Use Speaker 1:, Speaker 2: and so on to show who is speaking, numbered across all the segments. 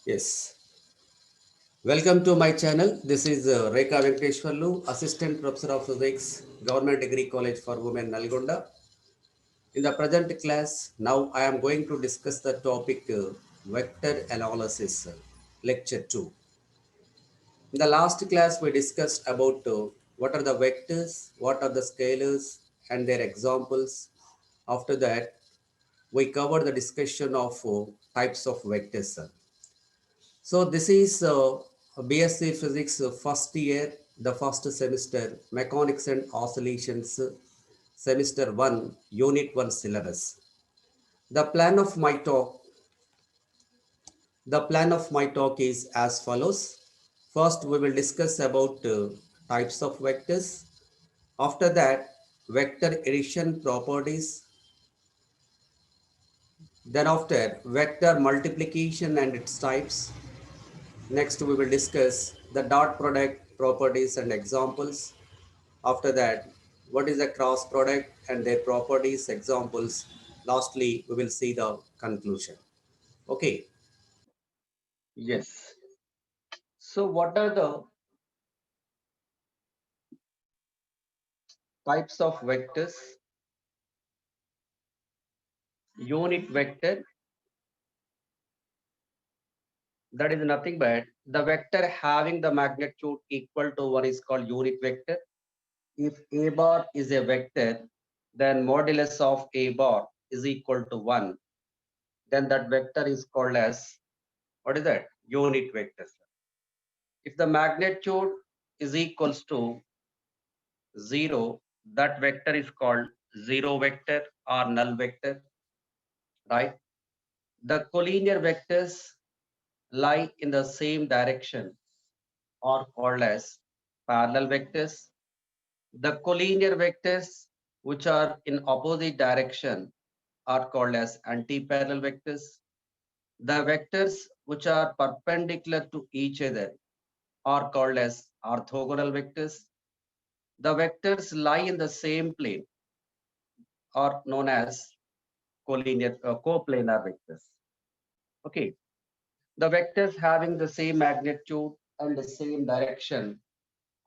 Speaker 1: Yes. Welcome to my channel. This is Rekha Venkateshwarlu, Assistant Professor of Physics, Government Degree College for Women, Nalgonda. In the present class, now I am going to discuss the topic Vector Analysis, Lecture 2. In the last class, we discussed about what are the vectors, what are the scalars, and their examples. After that, we covered the discussion of types of vectors. So this is BSc Physics first year, the first semester, Mechanics and Oscillations, semester 1, Unit 1 syllabus. The plan of my talk, the plan of my talk is as follows. First, we will discuss about types of vectors. After that, vector addition properties. Then after, vector multiplication and its types. Next, we will discuss the dot product properties and examples. After that, what is a cross product and their properties, examples. Lastly, we will see the conclusion. Okay. Yes. So, what are the types of vectors? Unit vector, that is nothing but the vector having the magnitude equal to 1 is called unit vector. If A bar is a vector, then modulus of A bar is equal to 1. Then that vector is called as, what is that? Unit vector. If the magnitude is equals to 0, that vector is called zero vector or null vector, right? The collinear vectors lie in the same direction are called as parallel vectors. The collinear vectors which are in opposite direction are called as anti-parallel vectors. The vectors which are perpendicular to each other are called as orthogonal vectors. The vectors lie in the same plane are known as coplanar vectors. Okay, the vectors having the same magnitude and the same direction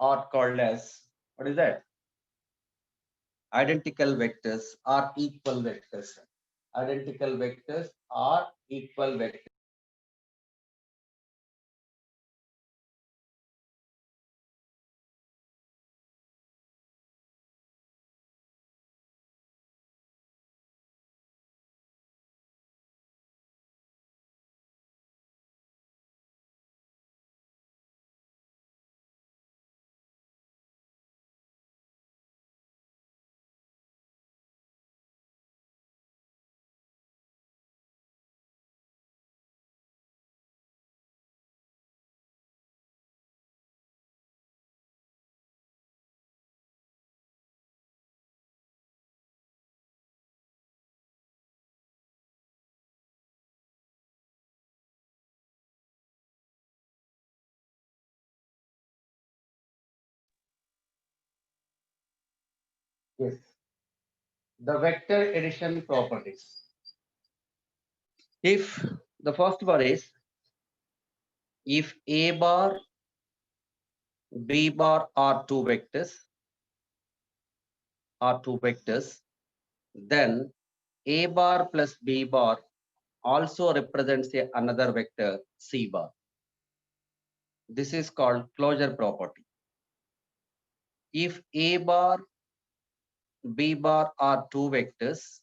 Speaker 1: are called as, what is that? Identical vectors are equal vectors. Identical vectors are equal vectors. Yes. The vector addition properties. If the first one is if A bar, B bar are two vectors, then A bar plus B bar also represents another vector C bar. This is called closure property. If A bar, B bar are two vectors,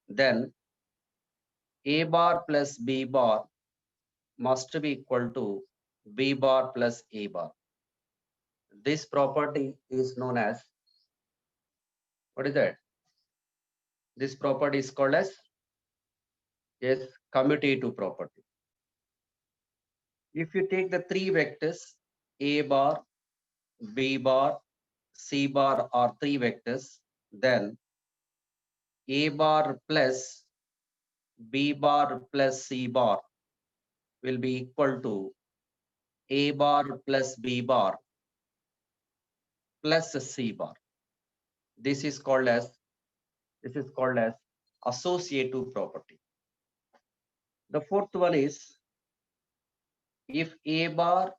Speaker 1: then A bar plus B bar must be equal to B bar plus A bar. This property is known as, what is that? This property is called as, yes, commutative property. If you take the three vectors, A bar, B bar, C bar are three vectors, then A bar plus B bar plus C bar will be equal to A bar plus B bar plus C bar. This is called as associative property. The fourth one is if A bar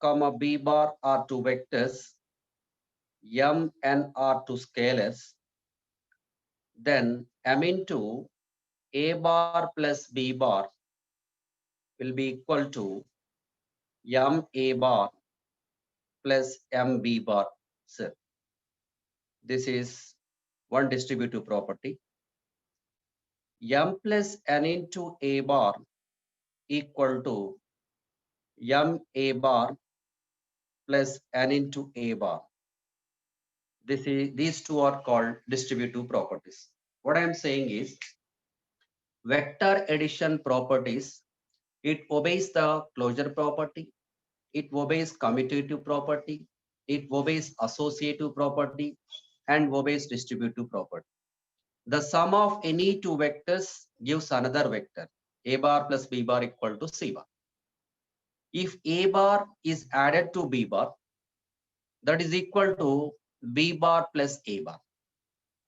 Speaker 1: comma B bar are two vectors, M and are two scalars, then M into A bar plus B bar will be equal to M A bar plus M B bar. So this is one distributive property. M plus N into A bar equal to M A bar plus N into A bar. These two are called distributive properties. What I am saying is vector addition properties, it obeys the closure property, it obeys commutative property, it obeys associative property, and obeys distributive property. The sum of any two vectors gives another vector. A bar plus B bar equal to C bar. If A bar is added to B bar, that is equal to B bar plus A bar.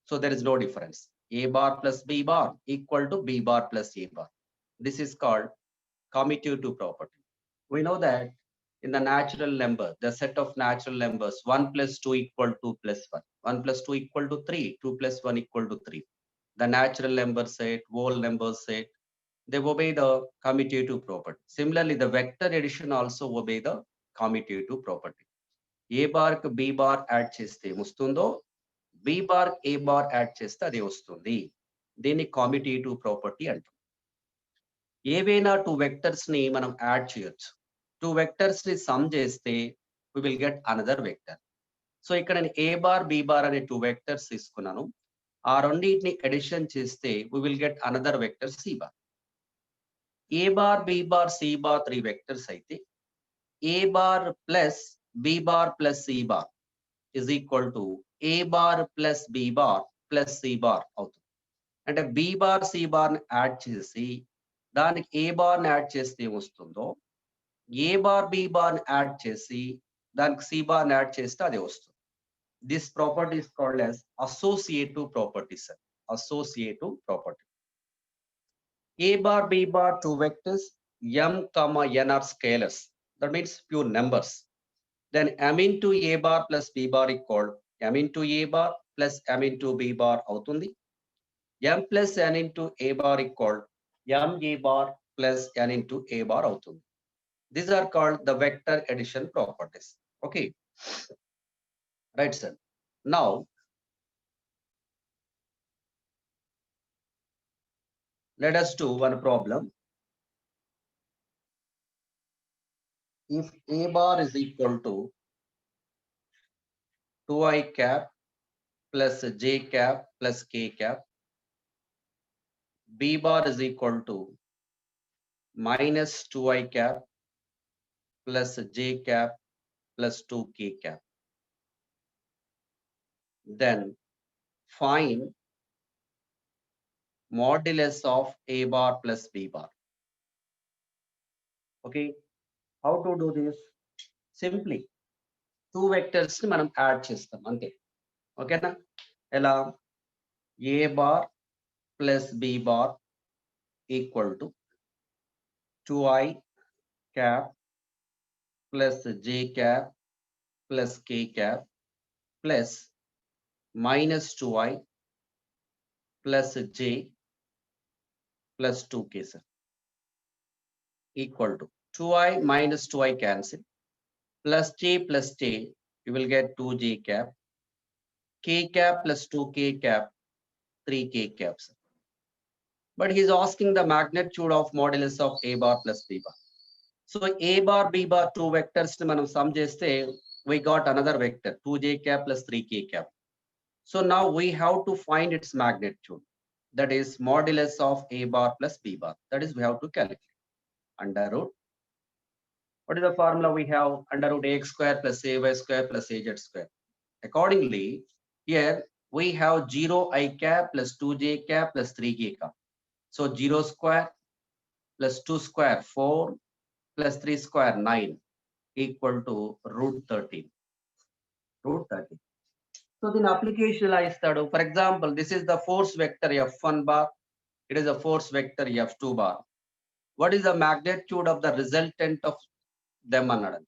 Speaker 1: So there is no difference. A bar plus B bar equal to B bar plus A bar. This is called commutative property. We know that in the natural number, the set of natural numbers, 1 plus 2 equal to plus 1, 1 plus 2 equal to 3, 2 plus 1 equal to 3. The natural number set, whole number set, they obey the commutative property. Similarly, the vector addition also obey the commutative property. A bar కు B bar add చేస్తే వస్తుందో B bar A bar add చేస్తే అదే వస్తుంది. దీన్ని కామ్యుటేటివ్ property అంటాం. ఏవైనా two vectors ని మనం యాడ్ చేయొచ్చు. టూ వెక్టర్స్ ని సమ్ చేస్తే we will get another vector. So ఇక్కడ నేను A bar B bar అనే టూ వెక్టర్స్ తీసుకున్నాను. ఆ రెండింటిని అడిషన్ చేస్తే we will get another vector C bar. A bar B bar C bar three vectors అయితే A bar plus B bar plus C bar is equal to A bar plus B bar plus C bar అవుతుంది. అంటే B bar C bar ని add చేసి దానికి A bar ని add చేస్తే వస్తుందో A bar B bar ని add చేసి దానికి C bar ని యాడ్ చేస్తే అదే వస్తుంది. This property is called as associative property, sir. Associative property. A bar B bar two vectors M comma N are scalars. That means pure numbers. Then M into A bar plus B bar equal M into A bar plus M into B bar అవుతుంది. M plus N into A bar equal M A bar plus N into A bar అవుతుంది. These are called the vector addition properties. Okay. Right, sir. Now, let us do one problem. If A bar is equal to 2i cap plus j cap plus k cap, B bar is equal to minus 2i cap plus j cap plus 2k cap. Then find modulus of A bar plus B bar. Okay, how to do this? Simply two vectors ని మనం add చేస్తాం అంతే. ఓకేనా? ఎలా? A bar plus B bar equal to 2i cap plus j cap plus k cap plus minus 2i plus j plus 2k, sir, equal to 2i minus 2i cancel plus j, you will get 2j cap, k cap plus 2k cap, 3k cap, sir. But he is asking the magnitude of modulus of A bar plus B bar. So A bar B bar two vectors ని మనం sum చేస్తే we got another vector 2j cap plus 3k cap. So now we have to find its magnitude, that is modulus of A bar plus B bar. That is we have to calculate under root. What is the formula we have? Under root ax square plus ay square plus az square. Accordingly, here we have 0i cap plus 2j cap plus 3k cap. So 0 square plus 2 square 4 plus 3 square 9 equal to root 13. Root 13. So then application ఇలా ఇస్తాడు. For example, this is the force vector F1 bar. It is a force vector F2 bar. What is the magnitude of the resultant of them అన్నాడు.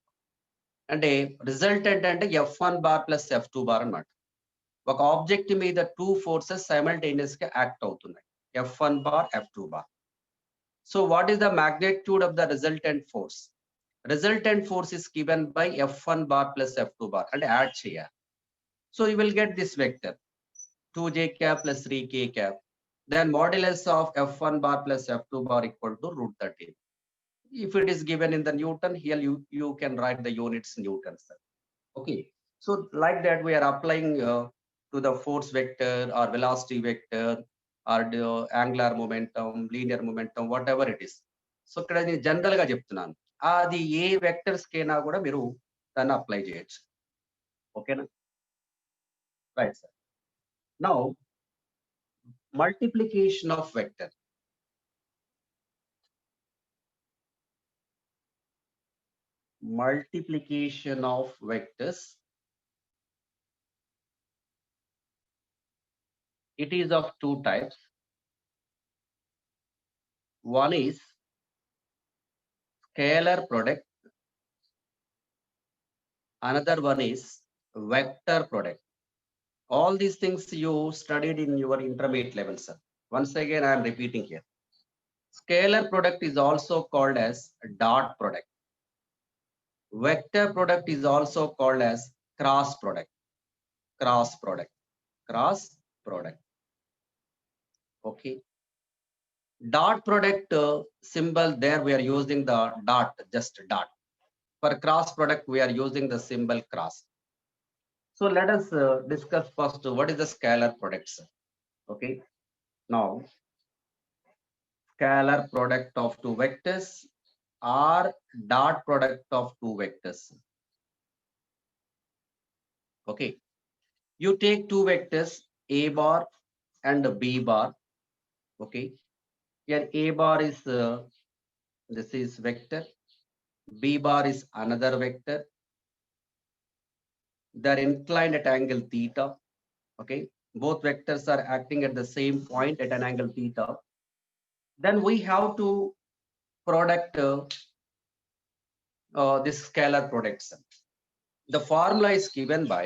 Speaker 1: అంటే resultant అంటే F1 bar plus F2 bar అన్నమాట. ఒక object మీద 2 forces simultaneous గా act అవుతున్నాయి. F1 bar, F2 bar. So what is the magnitude of the resultant force? Resultant force is given by F1 bar plus F2 bar అంటే add చేయాలి. So you will get this vector 2j cap plus 3k cap. Then modulus of F1 bar plus F2 bar equal to root 13. If it is given in the Newton, here you can write the units Newtons. Okay. So like that we are applying to the force vector or velocity vector or the angular momentum, linear momentum, whatever it is. So ఇక్కడ నేను general గా చెప్తున్నాను. అది ఏ vectors కైనా కూడా మీరు దాన్ని apply చేయొచ్చు. ఓకేనా? Right sir. Now multiplication of vector. Multiplication of vectors. It is of two types. One is scalar product. Another one is vector product. All these things you studied in your intermediate level, sir. Once again, I am repeating here. Scalar product is also called as dot product. Vector product is also called as cross product. Cross product. Cross product. Okay. Dot product symbol there we are using the dot, just dot. For cross product we are using the symbol cross. So let us discuss first what is the scalar product, sir. Okay. Now scalar product of two vectors or dot product of two vectors. Okay. You take two vectors A bar and B bar. Okay. Here A bar is this is vector. B bar is another vector. They are inclined at angle theta. Okay. Both vectors are acting at the same point at an angle theta. Then we have to product this scalar products. The formula is given by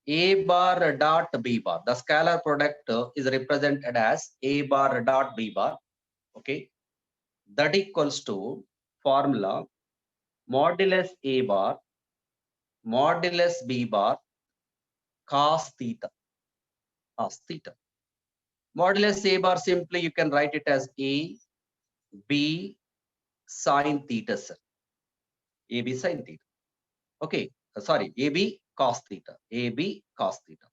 Speaker 1: A bar dot B bar. The scalar product is represented as A bar dot B bar. Okay. That equals to formula modulus A bar modulus B bar cos theta. Cos theta. Modulus A bar simply you can write it as A B sin theta, sir. A B sin theta. Okay. Sorry. A B cos theta. A B cos theta.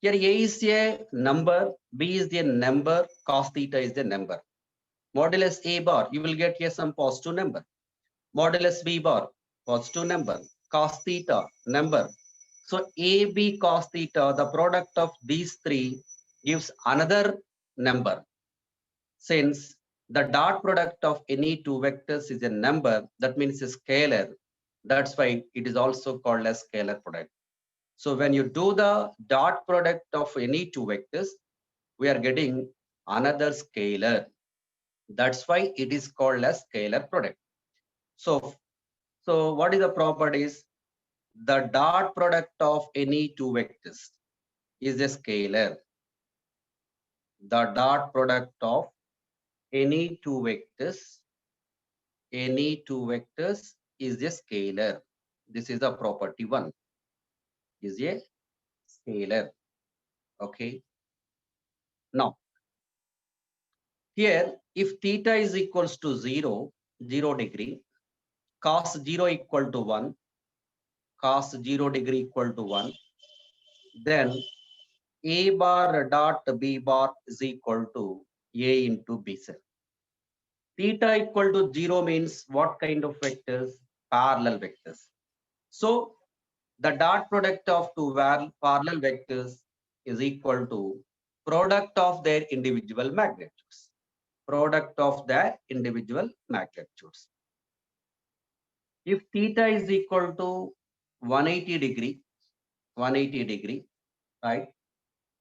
Speaker 1: Here A is a number, B is the number, cos theta is the number. Modulus A bar, you will get here some positive number. Modulus B bar, positive number. Cos theta, number. So A, B cos theta, the product of these three gives another number. Since the dot product of any two vectors is a number, that means a scalar. That's why it is also called as scalar product. So when you do the dot product of any two vectors, we are getting another scalar. That's why it is called as scalar product. So what is the properties? The dot product of any two vectors is a scalar. The dot product of any two vectors is a scalar. This is the property one. Is a scalar. Okay. Now, here, if theta is equals to 0 degree, cos 0 equal to 1, cos 0 degree equal to 1, then A bar dot B bar is equal to A into B, sir. Theta equal to 0 means what kind of vectors? Parallel vectors. So the dot product of two parallel vectors is equal to product of their individual magnitudes. Product of their individual magnitudes. If theta is equal to 180 degree, right?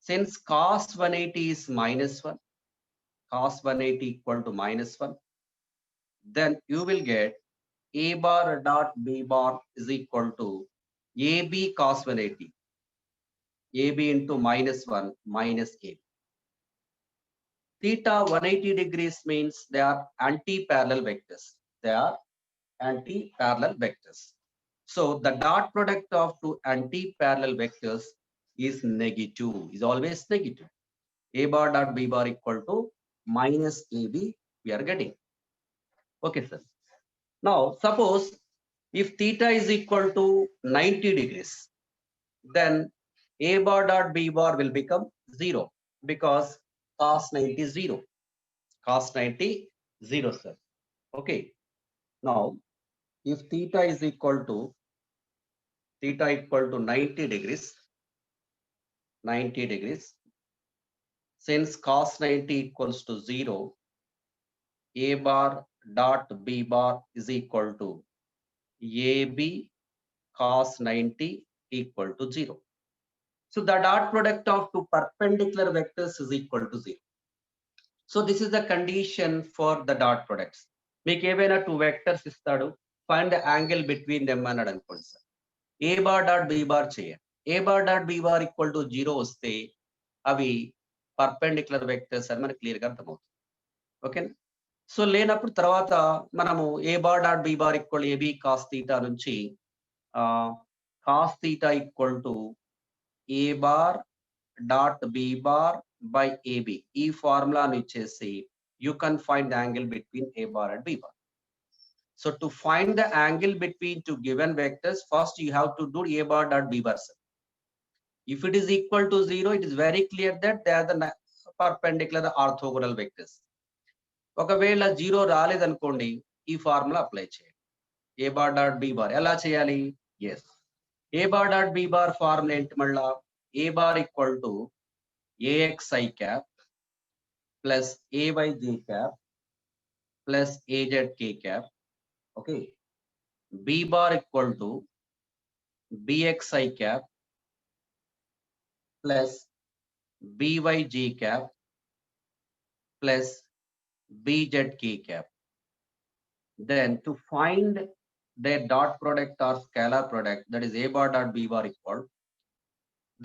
Speaker 1: Since cos 180 is minus 1, cos 180 equal to minus 1, then you will get A bar dot B bar is equal to AB cos 180. AB into -1 minus AB. Theta 180 degrees means they are anti-parallel vectors. They are anti-parallel vectors. So the dot product of two anti-parallel vectors is negative, is always negative. A bar dot B bar equal to minus AB we are getting. Okay, sir. Now, suppose if theta is equal to 90 degrees, then A bar dot B bar will become 0 because cos 90 is 0. Cos 90 0, sir. Okay. Now, if theta equal to 90 degrees, since cos 90 equals to 0, A bar dot B bar is equal to AB cos 90 equal to 0. So the dot product of two perpendicular vectors is equal to 0. So this is the condition for the dot products. మీకు ఏవైనా two vectors ఇస్తాడు, find the angle between them అన్నాడు అనుకోండి sir. A bar dot B bar చేయాలి. A bar dot B bar equal to 0 వస్తే అవి perpendicular vectors అని మనకి క్లియర్గా అర్థమవుతుంది. ఓకేనా? సో లేనప్పుడు తర్వాత మనము A bar dot B bar equal AB cos theta నుంచి cos theta equal to A bar dot B bar by AB. ఈ ఫార్ములాను ఇచ్చేసి you can find the angle between A bar and B bar. So to find the angle between two given vectors, first you have to do A bar dot B bar. If it is equal to 0, it is very clear that they are the perpendicular orthogonal vectors. ఒకవేళ 0 రాలేదనుకోండి, ఈ formula apply చేయండి. A bar dot B bar ఎలా చేయాలి? Yes. A bar dot B bar formula ఏంటి మళ్ళా? A bar equal to AXI cap plus AYJ cap plus AZK cap. Okay. B bar equal to BXI cap plus BYJ cap plus BZK cap. Then to find their dot product or scalar product, that is A bar dot B bar equal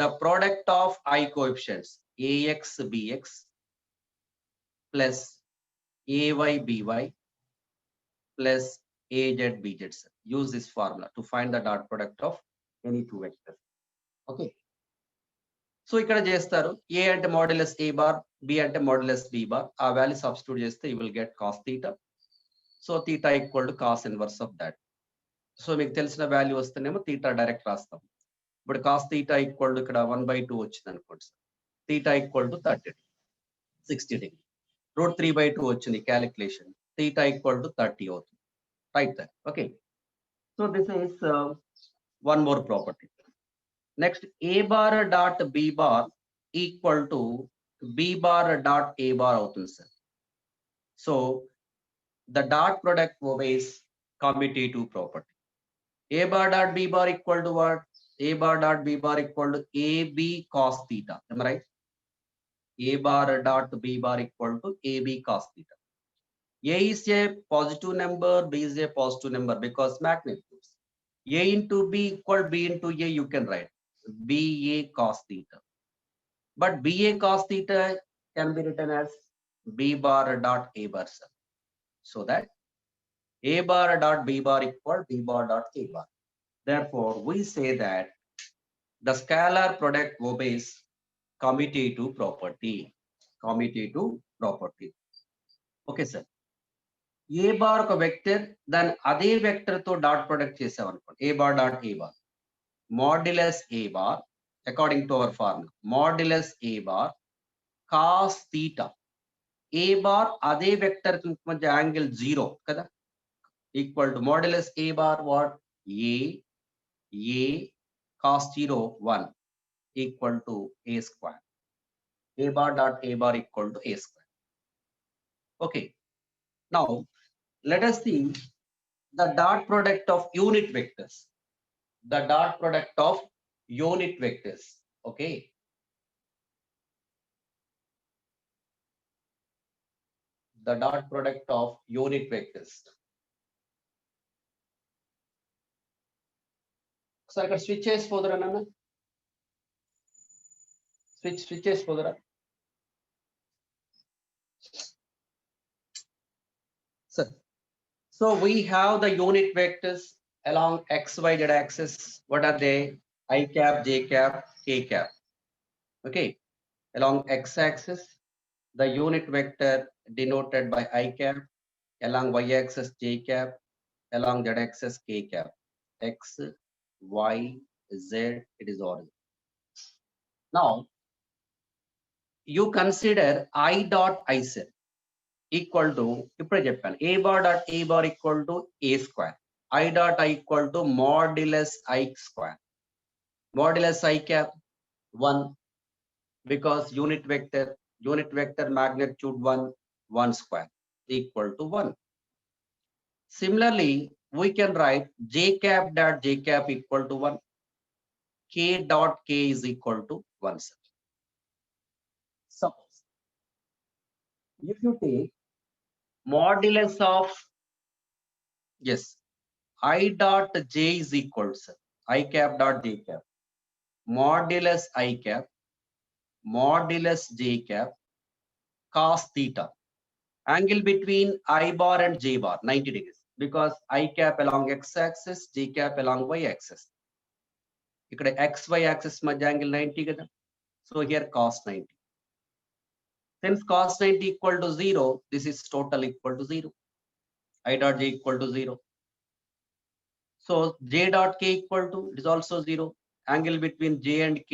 Speaker 1: the product of I coefficients AX BX plus AY BY plus AZ BZ. Use this formula to find the dot product of any two vectors. Okay. So ఇక్కడ చేస్తారు ఏ అంటే modulus ఏ bar, B అంటే modulus B bar. ఆ value substitute చేస్తే you will get cos theta. So theta equal to cos inverse of that. So మీకు తెలిసిన value వస్తేనేమో theta direct రాస్తాం. ఇప్పుడు కాస్ థీటా ఈక్వల్ టు ఇక్కడ 1/2 వచ్చింది అనుకోండి sir. Theta equal to 30 60 degree. √3/2 వచ్చింది క్యాలిక్యులేషన్. థీటా ఈక్వల్ టు 30 అవుతుంది. Right that. Okay. So this is one more property. Next, A bar dot B bar equal to B bar dot A bar అవుతుంది sir. So the dot product obeys commutative property. A bar dot B bar equal to what? A bar dot B bar equal to AB cos theta. Am I right? A bar dot B bar equal to AB cos theta. A is a positive number, B is a positive number because magnitudes. A into B equal B into A you can write. BA cos theta. But BA cos theta can be written as B bar dot A bar. So that A bar dot B bar equal B bar dot A bar. Therefore, we say that the scalar product obeys commutative property. Commutative property. Okay, sir. A bar ఒక vector, దాని అదే vector తో dot product చేసామనుకోండి. A bar dot A bar. Modulus A bar, according to our formula, modulus A bar cos theta. A bar అదే vector మధ్య angle 0 కదా, equal to modulus A bar what? A cos 0 1 equal to A square. A bar dot A bar equal to A square. Okay. Now let us see the dot product of unit vectors. The dot product of unit vectors. Okay. The dot product of unit vectors. So ఇక్కడ switch చేసిపోదురా నాన్న, switch చేసిపోదురా. So we have the unit vectors along x, y, z axis. What are they? I cap, j cap, k cap. Okay. Along x axis, the unit vector denoted by I cap. Along y axis, j cap. Along z axis, k cap. X, y, z, it is origin. Now, you consider I dot I set equal to, ఇప్పుడు చెప్పాను, a bar dot a bar equal to a square. I dot I equal to modulus I square. Modulus I cap 1, because unit vector magnitude 1 square equal to 1. Similarly, we can write j cap dot j cap equal to 1. K dot k is equal to 1. Suppose if you take modulus of, yes, I dot j is equal to I cap dot j cap, modulus I cap, modulus j cap, cos theta. Angle between I bar and j bar 90 degrees, because I cap along x axis, j cap along y axis. ఇక్కడ xy axis మధ్య angle 90 కదా. So here cos 90. Since cos 90 equal to 0, this is total equal to 0. I dot j equal to 0. So j dot k equal to, it is also 0. Angle between j and k,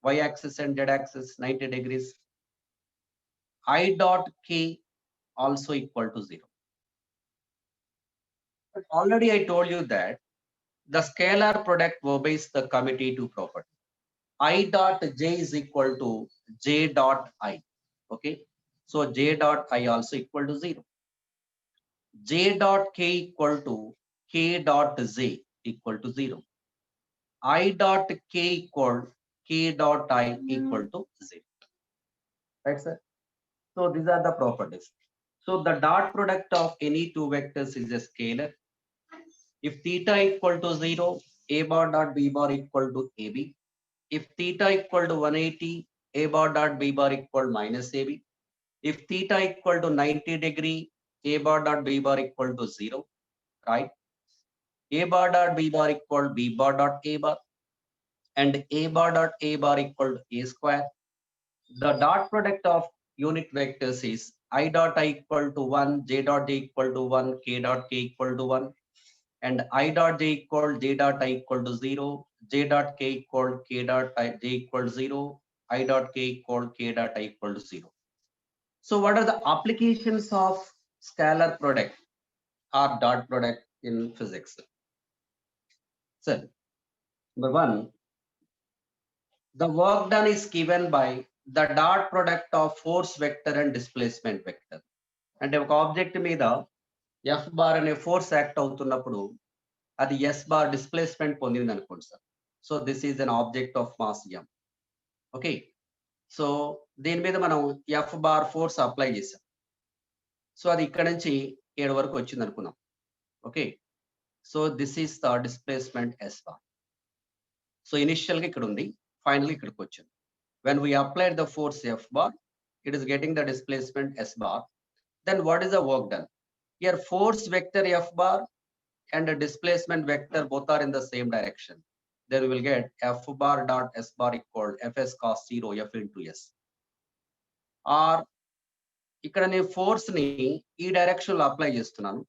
Speaker 1: y axis and z axis 90 degrees. I dot k also equal to 0. But already I told you that the scalar product obeys the commutative property. I dot j is equal to j dot I. Okay. So j dot I also equal to 0. J dot k equal to k dot z equal to 0. I dot k equal k dot I equal to 0. Right, sir? So these are the properties. So the dot product of any two vectors is a scalar. If theta equal to 0, a bar dot b bar equal to ab. If theta equal to 180, a bar dot b bar equal minus ab. If theta equal to 90 degree, a bar dot b bar equal to 0, right? A bar dot b bar equal b bar dot a bar, and a bar dot a bar equal to a square. The dot product of unit vectors is I dot I equal to 1, j dot j equal to 1, k dot k equal to 1, and I dot j equal j dot I equal to 0, j dot k equal k dot j equal to 0, I dot k equal k dot I equal to 0. So what are the applications of scalar product or dot product in physics? So number 1, the work done is given by the dot product of force vector and displacement vector. అంటే ఒక object మీద F bar అనే force act అవుతున్నప్పుడు అది yes bar displacement పొందింది అనుకోండి sir. So this is an object of mass M. Okay. So దీని మీద మనం ఎఫ్ బార్ ఫోర్స్ అప్లై చేసాం. సో అది ఇక్కడ నుంచి 7 వరకు వచ్చింది అనుకున్నాం. Okay. So this is the displacement yes bar. So initial గా ఇక్కడ ఉంది, ఫైనల్ ఇక్కడికి వచ్చింది. When we applied the force F bar, it is getting the displacement S bar. Then what is the work done? Here force vector F bar and the displacement vector both are in the same direction. Then we will get F bar dot S bar equal Fs cos 0 F into S. Or ఇక్కడ నేను force ని ఈ direction లో apply చేస్తున్నాను.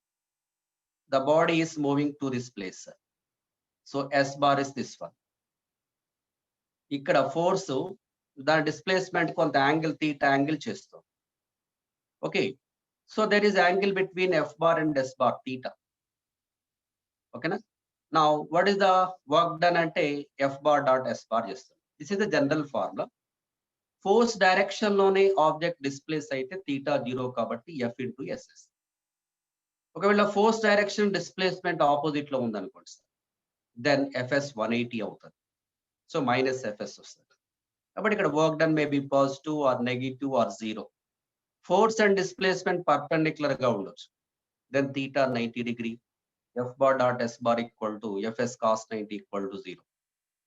Speaker 1: The body is moving to this place. So S bar is this one. ఇక్కడ force దాని displacement కొంత angle theta angle చేస్తాం. Okay. So there is angle between F bar and S bar theta. ఓకేనా. Now what is the work done అంటే F bar dot S bar చేస్తాం. This is the general formula. Force direction లోనే object displace అయితే theta 0 కాబట్టి F into SS. ఒకవేళ force direction displacement opposite లో ఉందనుకోండి sir, then FS 180 అవుతుంది. So minus FS వస్తుంది. కాబట్టి ఇక్కడ work done may be positive or negative or 0. Force and displacement perpendicular గా ఉండొచ్చు. Then theta 90 degree, F bar dot S bar equal to Fs cos 90 equal to 0.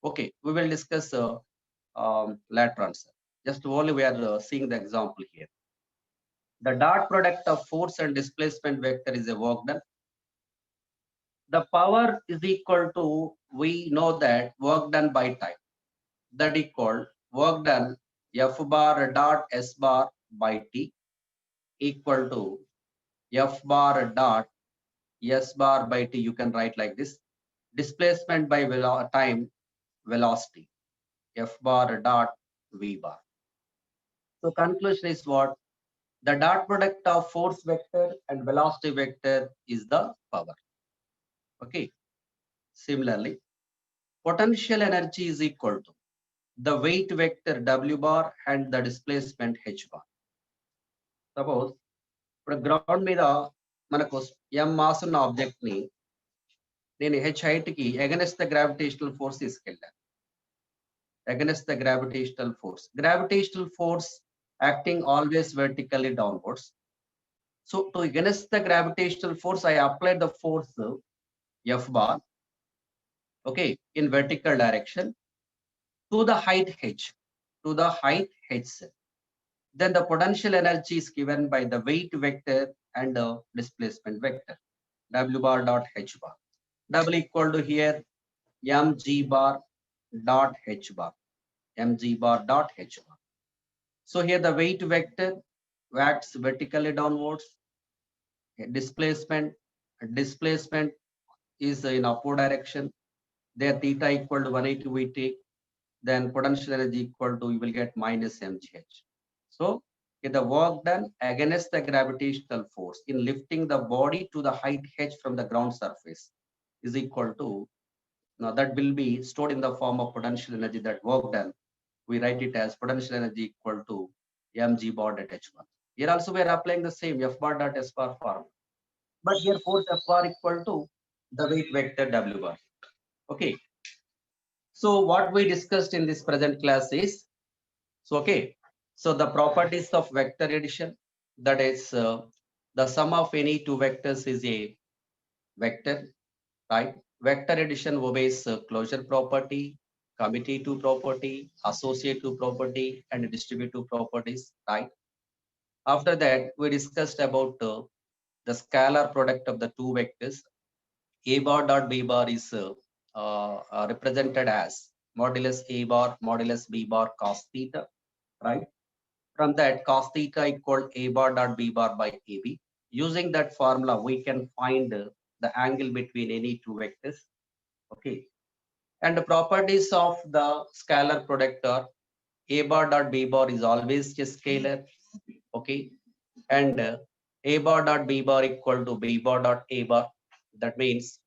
Speaker 1: Okay, we will discuss later on, sir. Just only we are seeing the example here. The dot product of force and displacement vector is a work done. The power is equal to, we know that work done by time. That equal work done F bar dot S bar by T equal to F bar dot S bar by T. You can write like this. Displacement by time velocity. F bar dot V bar. So conclusion is what? The dot product of force vector and velocity vector is the power. Okay. Similarly, potential energy is equal to the weight vector W bar and the displacement H bar. Suppose ఇప్పుడు ground మీద మనకు m mass ఉన్న object ని నేను h height కి against the gravitational force తీసుకెళ్ళాను. Against the gravitational force. Gravitational force acting always vertically downwards. So to against the gravitational force, I applied the force F bar, okay, in vertical direction to the height h, to the height h. Then the potential energy is given by the weight vector and the displacement vector, W bar dot H bar. W equal to here mg bar dot H bar, mg bar dot H bar. So here the weight vector acts vertically downwards. Displacement is in upward direction. There theta equal to 180 we take. Then potential energy equal to, you will get minus mgh. So the work done against the gravitational force in lifting the body to the height h from the ground surface is equal to, now that will be stored in the form of potential energy. That work done, we write it as potential energy equal to mg bar dot h1. Here also we are applying the same F bar dot S bar formula, but here force F bar equal to the weight vector W bar. Okay. So what we discussed in this present class is, so okay, so the properties of vector addition, that is the sum of any two vectors is a vector, right? Vector addition obeys closure property, commutative property, associative property, and distributive properties, right? After that, we discussed about the scalar product of the two vectors. A bar dot B bar is represented as modulus A bar modulus B bar cos theta, right? From that, cos theta equal A bar dot B bar by AB. Using that formula, we can find the angle between any two vectors. Okay. And the properties of the scalar product are A bar dot B bar is always a scalar. Okay. And A bar dot B bar equal to B bar dot A bar. That means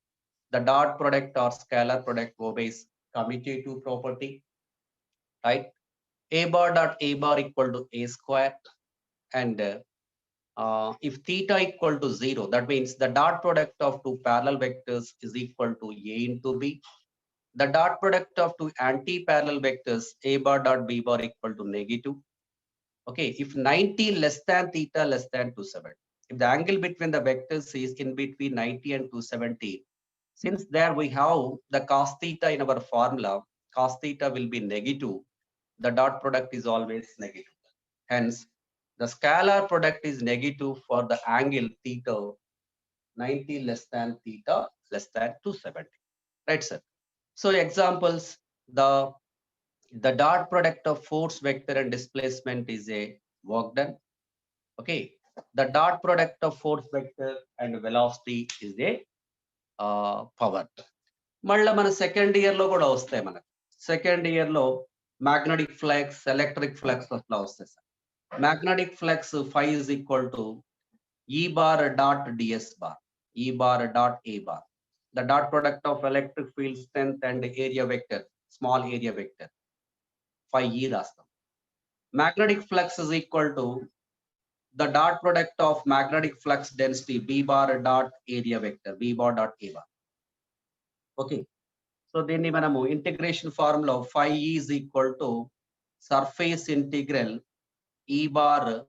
Speaker 1: the dot product or scalar product obeys commutative property, right? A bar dot A bar equal to A square. And if theta equal to 0, that means the dot product of two parallel vectors is equal to A into B. The dot product of two anti-parallel vectors, A bar dot B bar equal to negative. Okay, if 90 less than theta less than 270, if the angle between the vectors is in between 90 and 270, since there we have the cos theta in our formula, cos theta will be negative, the dot product is always negative. Hence, the scalar product is negative for the angle theta 90 less than theta less than 270. Right, sir? So examples, the dot product of force vector and displacement is a work done. Okay. The dot product of force vector and velocity is a power. మళ్ళీ మన second year లో కూడా వస్తాయి. మనకు second year లో magnetic flux, electric flux అట్లా వస్తాయి sir. Magnetic flux phi is equal to E bar dot ds bar, E bar dot A bar. The dot product of electric field strength and area vector, small area vector, phi E రాస్తాం. Magnetic flux is equal to the dot product of magnetic flux density B bar dot area vector, B bar dot A bar. Okay. So దీన్ని మనము integration formula phi E is equal to surface integral E bar